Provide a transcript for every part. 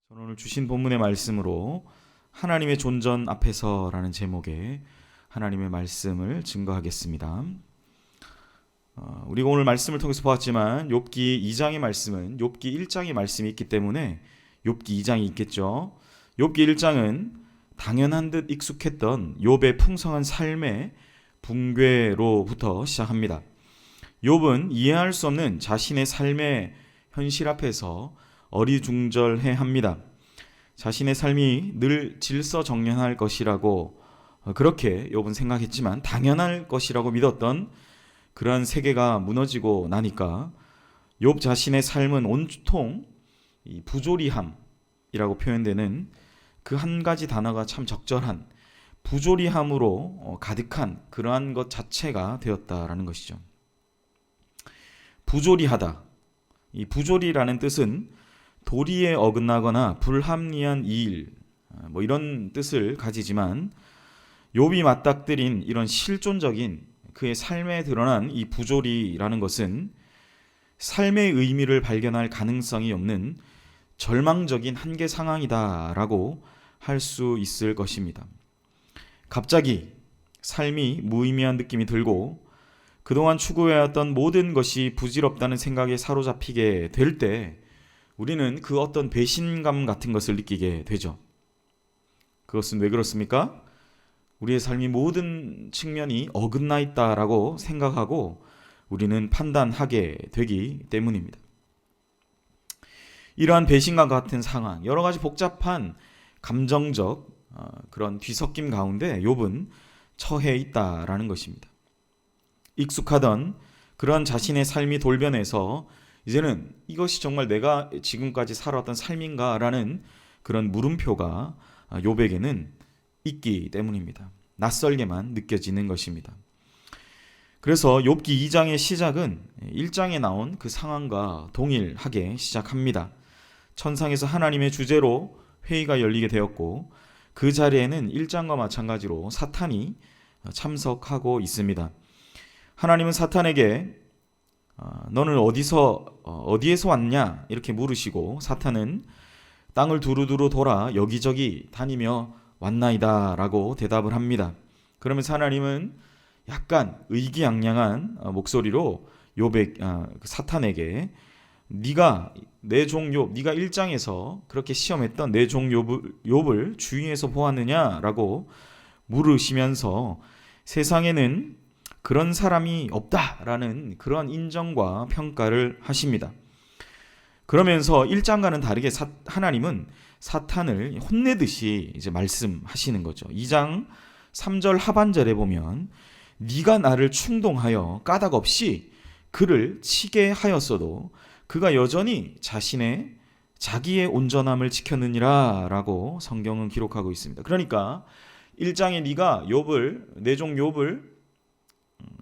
저는 오늘 주신 본문의 말씀으로 하나님의 존전 앞에서라는 제목의 하나님의 말씀을 증거하겠습니다. 우리가 오늘 말씀을 통해서 보았지만 욥기 2장의 말씀은 욥기 1장의 말씀이 있기 때문에 욥기 2장이 있겠죠. 욥기 1장은 당연한 듯 익숙했던 욥의 풍성한 삶의 붕괴로부터 시작합니다. 욥은 이해할 수 없는 자신의 삶의 현실 앞에서 어리중절해합니다. 자신의 삶이 늘 질서정연할 것이라고 그렇게 욥은 생각했지만 당연할 것이라고 믿었던 그러한 세계가 무너지고 나니까 욥 자신의 삶은 온통 부조리함이라고 표현되는 그 한 가지 단어가 참 적절한 부조리함으로 가득한 그러한 것 자체가 되었다라는 것이죠. 부조리하다. 이 부조리라는 뜻은 도리에 어긋나거나 불합리한 일, 이런 뜻을 가지지만 욥이 맞닥뜨린 이런 실존적인 그의 삶에 드러난 이 부조리라는 것은 삶의 의미를 발견할 가능성이 없는 절망적인 한계 상황이다라고 할 수 있을 것입니다. 갑자기 삶이 무의미한 느낌이 들고 그동안 추구해왔던 모든 것이 부질없다는 생각에 사로잡히게 될 때 우리는 그 어떤 배신감 같은 것을 느끼게 되죠. 그것은 왜 그렇습니까? 우리의 삶이 모든 측면이 어긋나 있다라고 생각하고 우리는 판단하게 되기 때문입니다. 이러한 배신감 같은 상황, 여러 가지 복잡한 감정적 그런 뒤섞임 가운데 욥은 처해 있다라는 것입니다. 익숙하던 그런 자신의 삶이 돌변해서 이제는 이것이 정말 내가 지금까지 살아왔던 삶인가라는 그런 물음표가 욥에게는 있기 때문입니다. 낯설게만 느껴지는 것입니다. 그래서 욥기 2장의 시작은 1장에 나온 그 상황과 동일하게 시작합니다. 천상에서 하나님의 주재로 회의가 열리게 되었고 그 자리에는 1장과 마찬가지로 사탄이 참석하고 있습니다. 하나님은 사탄에게 너는 어디에서 왔냐 이렇게 물으시고 사탄은 땅을 두루두루 돌아 여기저기 다니며 왔나이다 라고 대답을 합니다. 그러면서 하나님은 약간 의기양양한 목소리로 사탄에게 네가 내 종 욥, 네가 1장에서 그렇게 시험했던 내 종 욥을 주위에서 보았느냐라고 물으시면서 세상에는 그런 사람이 없다라는 그런 인정과 평가를 하십니다. 그러면서 1장과는 다르게 하나님은 사탄을 혼내듯이 이제 말씀하시는 거죠. 2장 3절 하반절에 보면 네가 나를 충동하여 까닭 없이 그를 치게 하였어도 그가 여전히 자기의 온전함을 지켰느니라 라고 성경은 기록하고 있습니다. 그러니까 1장에 네가 내 종 욥을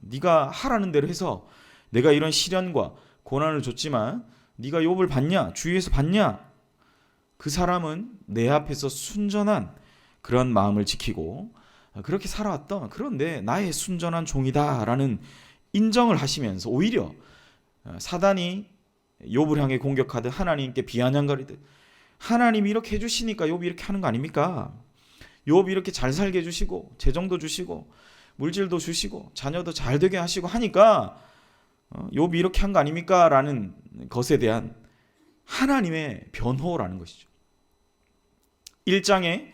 네가 하라는 대로 해서 내가 이런 시련과 고난을 줬지만 네가 욥을 봤냐? 주위에서 봤냐? 그 사람은 내 앞에서 순전한 그런 마음을 지키고 그렇게 살아왔던 그런데 나의 순전한 종이다라는 인정을 하시면서 오히려 사단이 욥을 향해 공격하듯 하나님께 비아냥거리듯 하나님이 이렇게 해주시니까 욥이 이렇게 하는 거 아닙니까? 욥이 이렇게 잘 살게 해주시고 재정도 주시고 물질도 주시고 자녀도 잘 되게 하시고 하니까 욥이 이렇게 한 거 아닙니까? 라는 것에 대한 하나님의 변호라는 것이죠. 1장에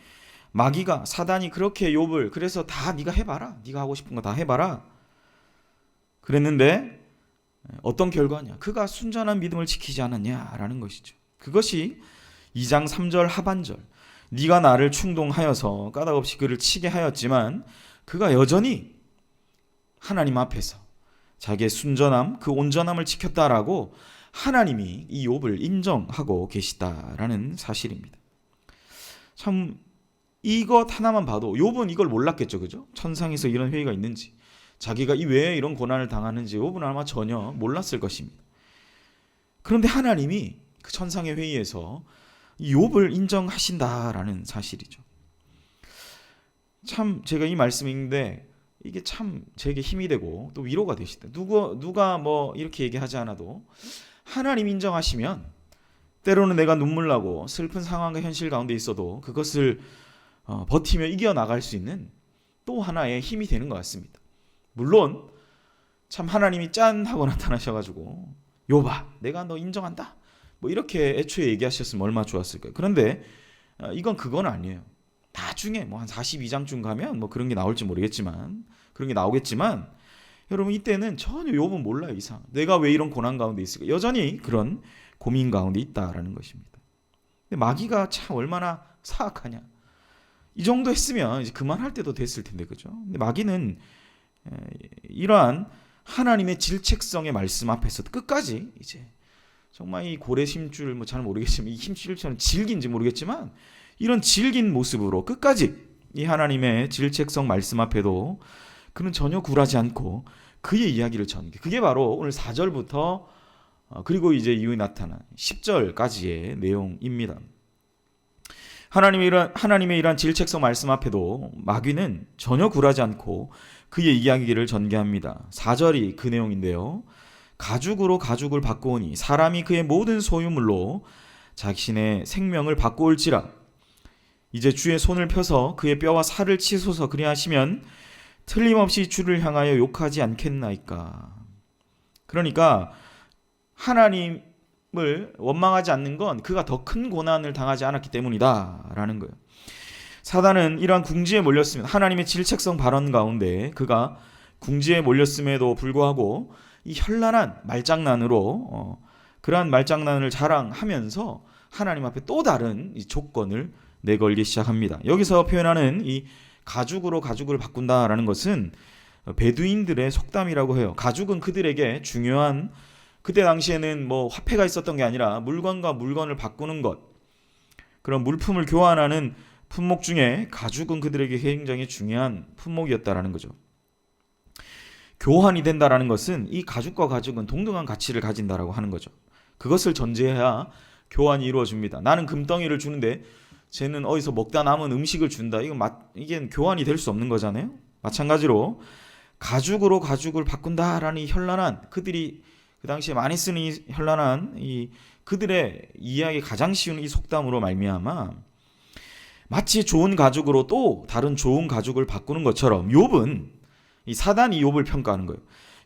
마귀가 사단이 그렇게 욥을 그래서 다 네가 해봐라. 네가 하고 싶은 거 다 해봐라. 그랬는데 어떤 결과냐? 그가 순전한 믿음을 지키지 않았냐라는 것이죠. 그것이 2장 3절 하반절 네가 나를 충동하여서 까닭없이 그를 치게 하였지만 그가 여전히 하나님 앞에서 자기의 순전함, 그 온전함을 지켰다라고 하나님이 이 욥을 인정하고 계시다라는 사실입니다. 참 이것 하나만 봐도 욥은 이걸 몰랐겠죠, 그죠? 천상에서 이런 회의가 있는지, 자기가 이 왜 이런 고난을 당하는지 욥은 아마 전혀 몰랐을 것입니다. 그런데 하나님이 그 천상의 회의에서 이 욥을 인정하신다라는 사실이죠. 참 제가 이 말씀인데 이게 참 제게 힘이 되고 또 위로가 되시다. 누가 뭐 이렇게 얘기하지 않아도 하나님 인정하시면 때로는 내가 눈물 나고 슬픈 상황과 현실 가운데 있어도 그것을 버티며 이겨나갈 수 있는 또 하나의 힘이 되는 것 같습니다. 물론 참 하나님이 짠 하고 나타나셔가지고 욥아 내가 너 인정한다 뭐 이렇게 애초에 얘기하셨으면 얼마나 좋았을까요. 그런데 이건 그건 아니에요. 나중에 뭐 한 42장쯤 가면 뭐 그런 게 나올지 모르겠지만 그런 게 나오겠지만 여러분 이때는 전혀 욥은 몰라요. 이상 내가 왜 이런 고난 가운데 있을까. 여전히 그런 고민 가운데 있다라는 것입니다. 근데 마귀가 참 얼마나 사악하냐. 이 정도 했으면 이제 그만할 때도 됐을 텐데 그죠. 근데 마귀는 이러한 하나님의 질책성의 말씀 앞에서 끝까지 이제 정말 이 고래 심줄 뭐 잘 모르겠지만 이 힘줄처럼 질긴지 모르겠지만 이런 질긴 모습으로 끝까지 이 하나님의 질책성 말씀 앞에도 그는 전혀 굴하지 않고 그의 이야기를 전개. 그게 바로 오늘 4절부터 그리고 이제 이후에 나타난 10절까지의 내용입니다. 하나님의 이러한 질책성 말씀 앞에도 마귀는 전혀 굴하지 않고 그의 이야기를 전개합니다. 4절이 그 내용인데요. 가죽으로 가죽을 바꾸오니 사람이 그의 모든 소유물로 자신의 생명을 바꾸올지라. 이제 주의 손을 펴서 그의 뼈와 살을 치소서 그리하시면 틀림없이 주를 향하여 욕하지 않겠나이까. 그러니까 하나님을 원망하지 않는 건 그가 더 큰 고난을 당하지 않았기 때문이다 라는 거예요. 사단은 이러한 궁지에 몰렸으면 하나님의 질책성 발언 가운데 그가 궁지에 몰렸음에도 불구하고 이 현란한 말장난으로 그러한 말장난을 자랑하면서 하나님 앞에 또 다른 이 조건을 내걸기 시작합니다. 여기서 표현하는 이 가죽으로 가죽을 바꾼다라는 것은 베두인들의 속담이라고 해요. 가죽은 그들에게 중요한 그때 당시에는 뭐 화폐가 있었던 게 아니라 물건과 물건을 바꾸는 것 그런 물품을 교환하는 품목 중에 가죽은 그들에게 굉장히 중요한 품목이었다라는 거죠. 교환이 된다라는 것은 이 가죽과 가죽은 동등한 가치를 가진다라고 하는 거죠. 그것을 전제해야 교환이 이루어집니다. 나는 금덩이를 주는데 쟤는 어디서 먹다 남은 음식을 준다. 이게 교환이 될 수 없는 거잖아요. 마찬가지로 가죽으로 가죽을 바꾼다라는 이 현란한 그들이 그 당시에 많이 쓰는 이 현란한 이 그들의 이해하기 가장 쉬운 이 속담으로 말미암아 마치 좋은 가죽으로 또 다른 좋은 가죽을 바꾸는 것처럼 욥은 이 사단이 욥을 평가하는 거예요.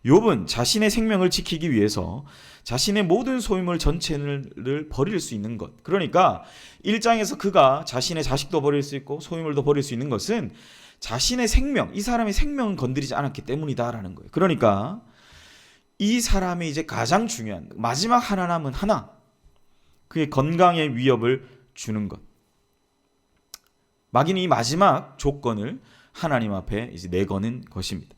욥은 자신의 생명을 지키기 위해서 자신의 모든 소유물 전체를 버릴 수 있는 것. 그러니까 1장에서 그가 자신의 자식도 버릴 수 있고 소유물도 버릴 수 있는 것은 자신의 생명, 이 사람의 생명은 건드리지 않았기 때문이다라는 거예요. 그러니까 이 사람의 이제 가장 중요한 마지막 하나 남은 하나, 그의 건강에 위협을 주는 것. 마귀는 이 마지막 조건을 하나님 앞에 이제 내거는 것입니다.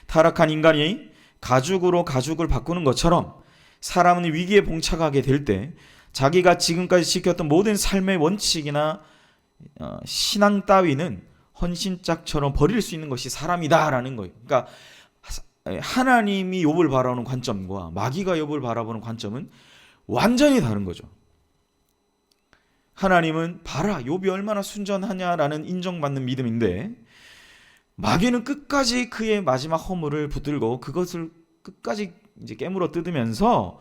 타락한 인간이 가죽으로 가죽을 바꾸는 것처럼 사람은 위기에 봉착하게 될 때 자기가 지금까지 지켰던 모든 삶의 원칙이나 신앙 따위는 헌신짝처럼 버릴 수 있는 것이 사람이다라는 거예요. 그러니까 하나님이 욥을 바라보는 관점과 마귀가 욥을 바라보는 관점은 완전히 다른 거죠. 하나님은 봐라 욥이 얼마나 순전하냐라는 인정받는 믿음인데 마귀는 끝까지 그의 마지막 허물을 붙들고 그것을 끝까지 이제 깨물어 뜯으면서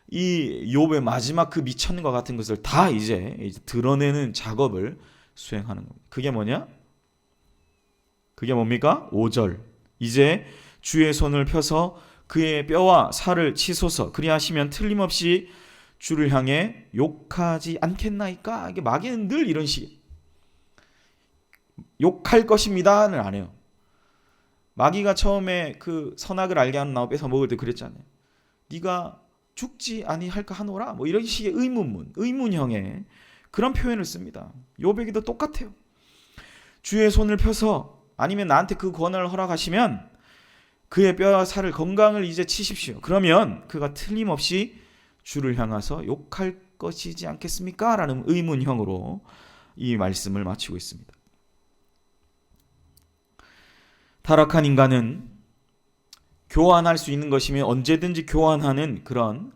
이 욥의 마지막 그 미천과 같은 것을 다 이제 드러내는 작업을 수행하는 겁니다. 그게 뭐냐? 그게 뭡니까? 5절. 이제 주의 손을 펴서 그의 뼈와 살을 치소서 그리하시면 틀림없이 주를 향해 욕하지 않겠나이까? 이게 마귀는 늘 이런 식이에요. 욕할 것입니다는 안 해요. 마귀가 처음에 그 선악을 알게 하는 나무 뺏어 먹을 때 그랬잖아요. 네가 죽지 아니할까 하노라 뭐 이런 식의 의문형의 그런 표현을 씁니다. 욥에게도 똑같아요. 주의 손을 펴서 아니면 나한테 그 권한을 허락하시면 그의 뼈와 살을 건강을 이제 치십시오. 그러면 그가 틀림없이 주를 향해서 욕할 것이지 않겠습니까? 라는 의문형으로 이 말씀을 마치고 있습니다. 타락한 인간은 교환할 수 있는 것이면 언제든지 교환하는 그런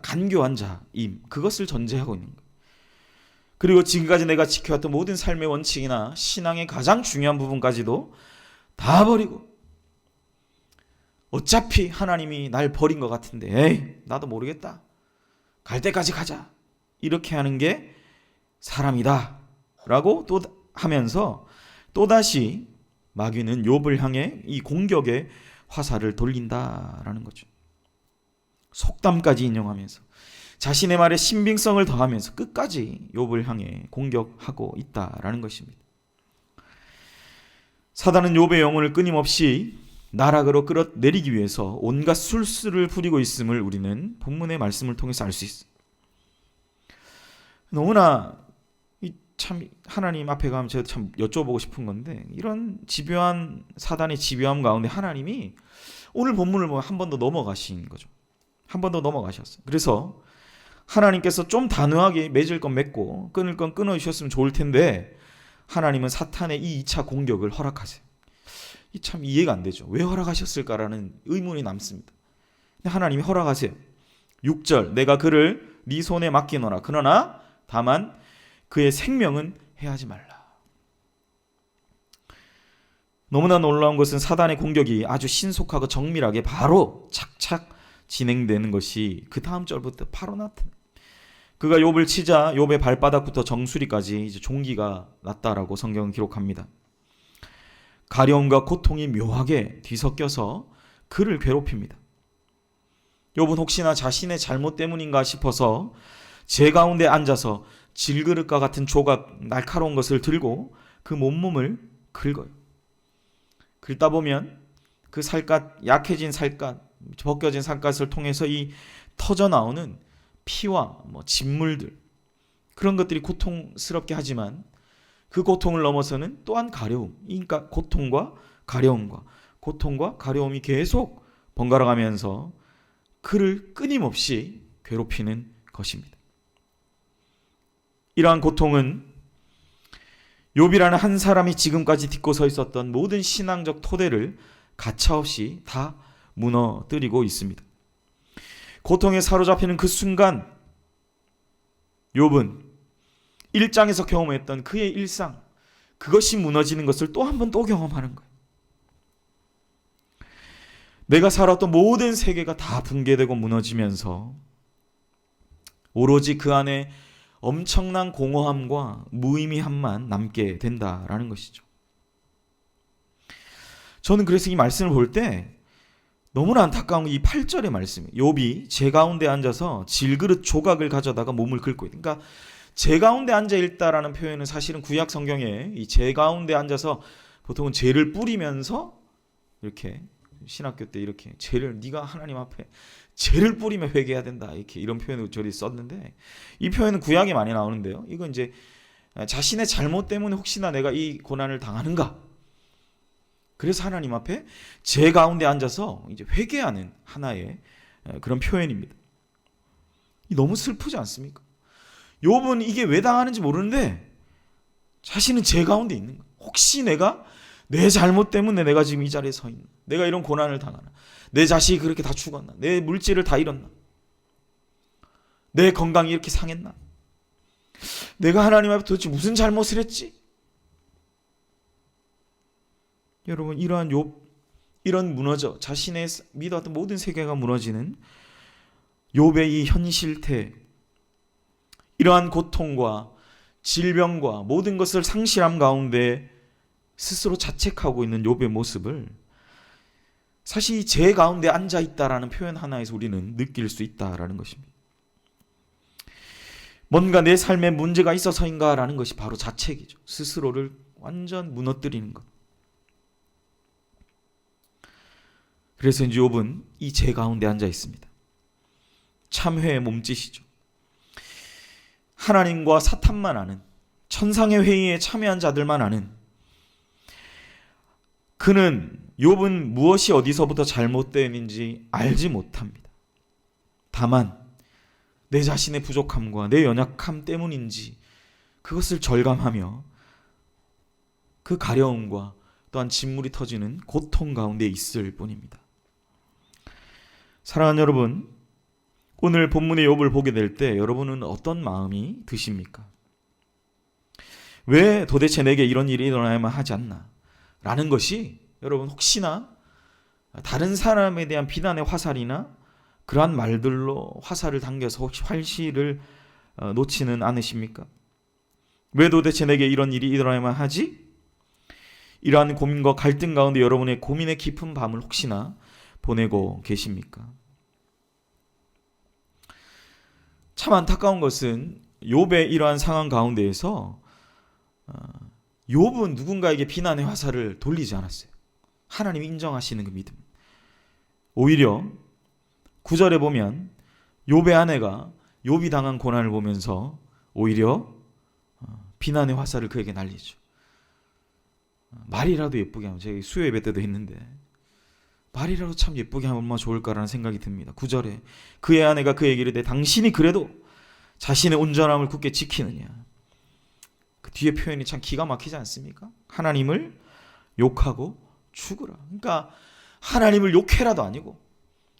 간교한 자임, 그것을 전제하고 있는 거예요. 그리고 지금까지 내가 지켜왔던 모든 삶의 원칙이나 신앙의 가장 중요한 부분까지도 다 버리고 어차피 하나님이 날 버린 것 같은데 에이 나도 모르겠다, 갈 때까지 가자, 이렇게 하는 게 사람이다 라고 또 하면서 또다시 마귀는 욥을 향해 이 공격의 화살을 돌린다라는 거죠. 속담까지 인용하면서 자신의 말에 신빙성을 더하면서 끝까지 욥을 향해 공격하고 있다라는 것입니다. 사단은 욥의 영혼을 끊임없이 나락으로 끌어내리기 위해서 온갖 술수를 부리고 있음을 우리는 본문의 말씀을 통해서 알 수 있습니다. 너무나 참 하나님 앞에 가면 제가 참 여쭤보고 싶은 건데, 이런 집요한 사단의 집요함 가운데 하나님이 오늘 본문을 보면 한 번 더 넘어가신 거죠. 한 번 더 넘어가셨어요. 그래서 하나님께서 좀 단호하게 맺을 건 맺고 끊을 건 끊어주셨으면 좋을 텐데 하나님은 사탄의 이 2차 공격을 허락하세요. 이 참 이해가 안 되죠. 왜 허락하셨을까라는 의문이 남습니다. 근데 하나님이 허락하세요. 6절, 내가 그를 네 손에 맡기노라. 그러나 다만 그의 생명은 해하지 말라. 너무나 놀라운 것은 사단의 공격이 아주 신속하고 정밀하게 바로 착착 진행되는 것이 그 다음 절부터 바로 나타나요. 그가 욥을 치자 욥의 발바닥부터 정수리까지 이제 종기가 났다라고 성경은 기록합니다. 가려움과 고통이 묘하게 뒤섞여서 그를 괴롭힙니다. 욥은 혹시나 자신의 잘못 때문인가 싶어서 제 가운데 앉아서 질그릇과 같은 조각 날카로운 것을 들고 그 몸을 긁어요. 긁다 보면 그 살갗, 약해진 살갗, 벗겨진 살갗을 통해서 이 터져 나오는 피와 진물들, 그런 것들이 고통스럽게 하지만 그 고통을 넘어서는 또한 가려움, 그러니까 고통과 가려움이 계속 번갈아 가면서 그를 끊임없이 괴롭히는 것입니다. 이러한 고통은 욥이라는 한 사람이 지금까지 딛고 서 있었던 모든 신앙적 토대를 가차없이 다 무너뜨리고 있습니다. 고통에 사로잡히는 그 순간 욥은 1장에서 경험했던 그의 일상, 그것이 무너지는 것을 또 한 번 또 경험하는 거예요. 내가 살았던 모든 세계가 다 붕괴되고 무너지면서 오로지 그 안에 엄청난 공허함과 무의미함만 남게 된다라는 것이죠. 저는 그래서 이 말씀을 볼 때 너무나 안타까운 이 8절의 말씀이에요. 욥이 제 가운데 앉아서 질그릇 조각을 가져다가 몸을 긁고 있다. 그러니까 제 가운데 앉아 있다라는 표현은 사실은 구약 성경에 이 제 가운데 앉아서 보통은 죄를 뿌리면서 이렇게 신학교 때 이렇게 죄를, 네가 하나님 앞에 죄를 뿌리며 회개해야 된다, 이렇게 이런 표현을 저리 썼는데, 이 표현은 구약에 많이 나오는데요. 이건 이제 자신의 잘못 때문에 혹시나 내가 이 고난을 당하는가, 그래서 하나님 앞에 제 가운데 앉아서 이제 회개하는 하나의 그런 표현입니다. 너무 슬프지 않습니까? 욥은 이게 왜 당하는지 모르는데 자신은 제 가운데 있는 거예요. 혹시 내가 내 잘못 때문에 내가 지금 이 자리에 서 있나, 내가 이런 고난을 당하나, 내 자식이 그렇게 다 죽었나, 내 물질을 다 잃었나, 내 건강이 이렇게 상했나, 내가 하나님 앞에 도대체 무슨 잘못을 했지? 여러분, 이러한 욥, 이런 무너져 자신의 믿어왔던 모든 세계가 무너지는 욥의 이 현실태, 이러한 고통과 질병과 모든 것을 상실함 가운데 스스로 자책하고 있는 욥의 모습을 사실 제 가운데 앉아있다라는 표현 하나에서 우리는 느낄 수 있다라는 것입니다. 뭔가 내 삶에 문제가 있어서인가라는 것이 바로 자책이죠. 스스로를 완전 무너뜨리는 것. 그래서 이제 욥은 이 제 가운데 앉아 있습니다. 참회의 몸짓이죠. 하나님과 사탄만 아는, 천상의 회의에 참여한 자들만 아는, 그는 욥은 무엇이 어디서부터 잘못되었는지 알지 못합니다. 다만 내 자신의 부족함과 내 연약함 때문인지 그것을 절감하며 그 가려움과 또한 진물이 터지는 고통 가운데 있을 뿐입니다. 사랑하는 여러분, 오늘 본문의 욥을 보게 될 때 여러분은 어떤 마음이 드십니까? 왜 도대체 내게 이런 일이 일어나야만 하지 않나? 라는 것이 여러분 혹시나 다른 사람에 대한 비난의 화살이나 그러한 말들로 화살을 당겨서 혹시 활시를 놓지는 않으십니까? 왜 도대체 내게 이런 일이 일어나야만 하지? 이러한 고민과 갈등 가운데 여러분의 고민의 깊은 밤을 혹시나 보내고 계십니까? 참 안타까운 것은 욥의 이러한 상황 가운데에서 욥은 누군가에게 비난의 화살을 돌리지 않았어요. 하나님이 인정하시는 그 믿음. 오히려 9절에 보면 욥의 아내가 욥이 당한 고난을 보면서 오히려 비난의 화살을 그에게 날리죠. 말이라도 예쁘게 하면, 제가 수요 예배 때도 했는데 말이라도 참 예쁘게 하면 얼마나 좋을까라는 생각이 듭니다. 9절에 그의 아내가 그에게 이르되 당신이 그래도 자신의 온전함을 굳게 지키느냐. 그 뒤에 표현이 참 기가 막히지 않습니까? 하나님을 욕하고 죽으라. 그러니까 하나님을 욕해라도 아니고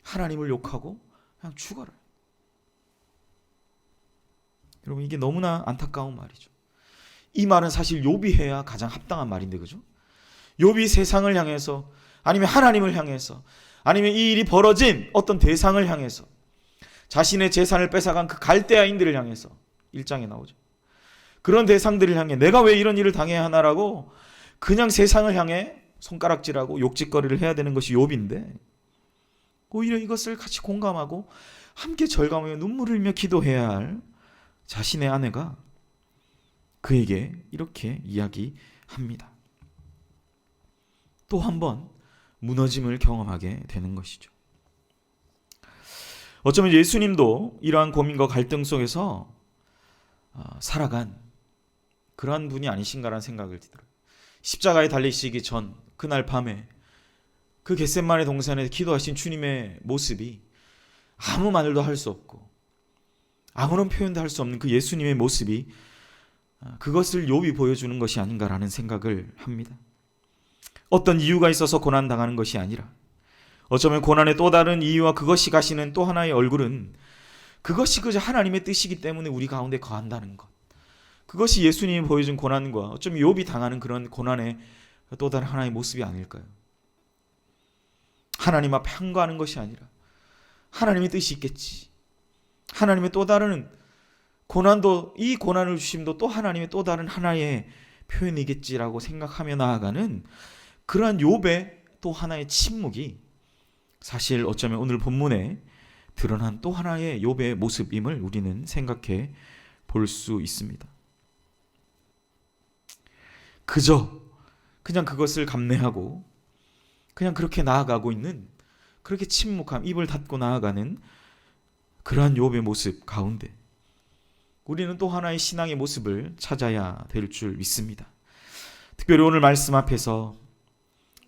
하나님을 욕하고 그냥 죽어라. 여러분, 이게 너무나 안타까운 말이죠. 이 말은 사실 욥이 해야 가장 합당한 말인데, 그죠? 욥이 세상을 향해서, 아니면 하나님을 향해서, 아니면 이 일이 벌어진 어떤 대상을 향해서, 자신의 재산을 뺏어간 그 갈대아인들을 향해서 1장에 나오죠. 그런 대상들을 향해 내가 왜 이런 일을 당해야 하나라고 그냥 세상을 향해 손가락질하고 욕짓거리를 해야 되는 것이 욥인데, 오히려 이것을 같이 공감하고 함께 절감하며 눈물을 흘리며 기도해야 할 자신의 아내가 그에게 이렇게 이야기합니다. 또 한 번 무너짐을 경험하게 되는 것이죠. 어쩌면 예수님도 이러한 고민과 갈등 속에서 살아간 그러한 분이 아니신가라는 생각을 들어요. 십자가에 달리시기 전 그날 밤에 그 겟세마네 동산에서 기도하신 주님의 모습이 아무 말도 할 수 없고 아무런 표현도 할 수 없는 그 예수님의 모습이 그것을 욥이 보여주는 것이 아닌가라는 생각을 합니다. 어떤 이유가 있어서 고난당하는 것이 아니라 어쩌면 고난의 또 다른 이유와 그것이 가시는 또 하나의 얼굴은 그것이 그저 하나님의 뜻이기 때문에 우리 가운데 거한다는 것. 그것이 예수님이 보여준 고난과 어쩌면 욥이 당하는 그런 고난의 또 다른 하나의 모습이 아닐까요? 하나님 앞에 항거하는 것이 아니라 하나님의 뜻이 있겠지. 하나님의 또 다른 고난도, 이 고난을 주심도 또 하나님의 또 다른 하나의 표현이겠지라고 생각하며 나아가는 그러한 욥의 또 하나의 침묵이 사실 어쩌면 오늘 본문에 드러난 또 하나의 욥의 모습임을 우리는 생각해 볼 수 있습니다. 그냥 그것을 감내하고 그냥 그렇게 나아가고 있는, 그렇게 침묵함, 입을 닫고 나아가는 그러한 욥의 모습 가운데 우리는 또 하나의 신앙의 모습을 찾아야 될 줄 믿습니다. 특별히 오늘 말씀 앞에서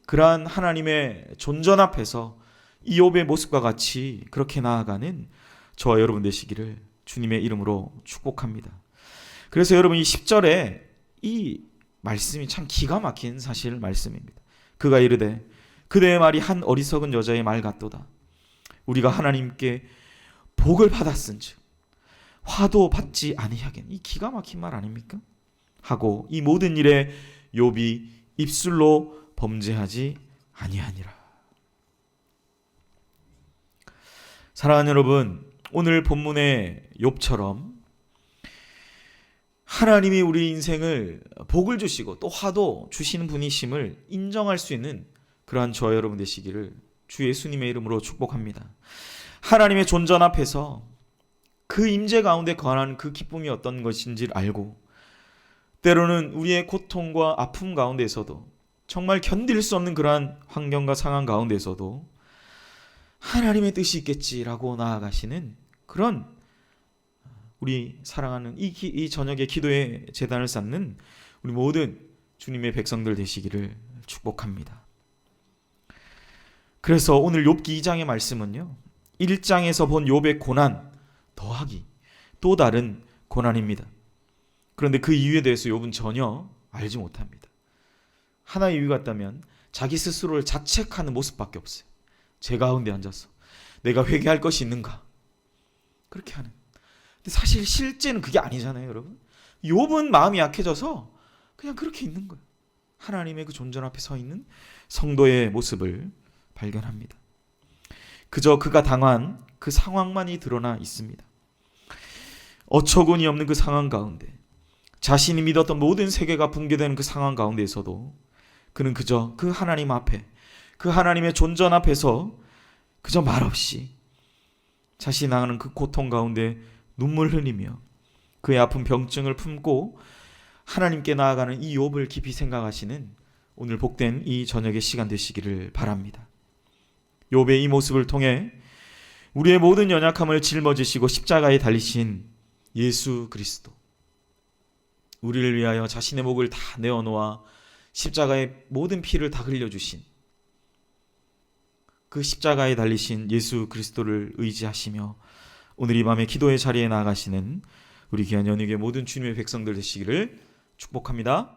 그러한 하나님의 존전 앞에서 이 욥의 모습과 같이 그렇게 나아가는 저와 여러분 되시기를 주님의 이름으로 축복합니다. 그래서 여러분, 이 10절에 이 말씀이 참 기가 막힌 사실 말씀입니다. 그가 이르되 그대의 말이 한 어리석은 여자의 말 같도다. 우리가 하나님께 복을 받았은즉 화도 받지 아니하겠니. 이 기가 막힌 말 아닙니까? 하고 이 모든 일에 욥이 입술로 범죄하지 아니하니라. 사랑하는 여러분, 오늘 본문의 욥처럼 하나님이 우리 인생을 복을 주시고 또 화도 주시는 분이심을 인정할 수 있는 그러한 저와 여러분 되시기를 주 예수님의 이름으로 축복합니다. 하나님의 존전 앞에서 그 임재 가운데 거하는 그 기쁨이 어떤 것인지를 알고, 때로는 우리의 고통과 아픔 가운데서도, 정말 견딜 수 없는 그러한 환경과 상황 가운데서도 하나님의 뜻이 있겠지라고 나아가시는 그런 우리 사랑하는 이 저녁에 기도의 제단을 쌓는 우리 모든 주님의 백성들 되시기를 축복합니다. 그래서 오늘 욥기 2장의 말씀은요, 1장에서 본 욥의 고난 더하기 또 다른 고난입니다. 그런데 그 이유에 대해서 욥은 전혀 알지 못합니다. 하나의 이유가 있다면 자기 스스로를 자책하는 모습밖에 없어요. 제 가운데 앉아서 내가 회개할 것이 있는가, 그렇게 하는. 근데 사실 실제는 그게 아니잖아요, 여러분. 욥은 마음이 약해져서 그냥 그렇게 있는 거예요. 하나님의 그 존전 앞에 서 있는 성도의 모습을 발견합니다. 그저 그가 당한 그 상황만이 드러나 있습니다. 어처구니 없는 그 상황 가운데, 자신이 믿었던 모든 세계가 붕괴되는 그 상황 가운데에서도 그는 그저 그 하나님 앞에, 그 하나님의 존전 앞에서 그저 말없이 자신이 당하는 그 고통 가운데 눈물 흘리며 그의 아픈 병증을 품고 하나님께 나아가는 이 욥을 깊이 생각하시는 오늘 복된 이 저녁의 시간 되시기를 바랍니다. 욥의 이 모습을 통해 우리의 모든 연약함을 짊어지시고 십자가에 달리신 예수 그리스도, 우리를 위하여 자신의 목을 다 내어놓아 십자가에 모든 피를 다 흘려주신 그 십자가에 달리신 예수 그리스도를 의지하시며 오늘 이 밤에 기도의 자리에 나아가시는 우리 귀한 연육의 모든 주님의 백성들 되시기를 축복합니다.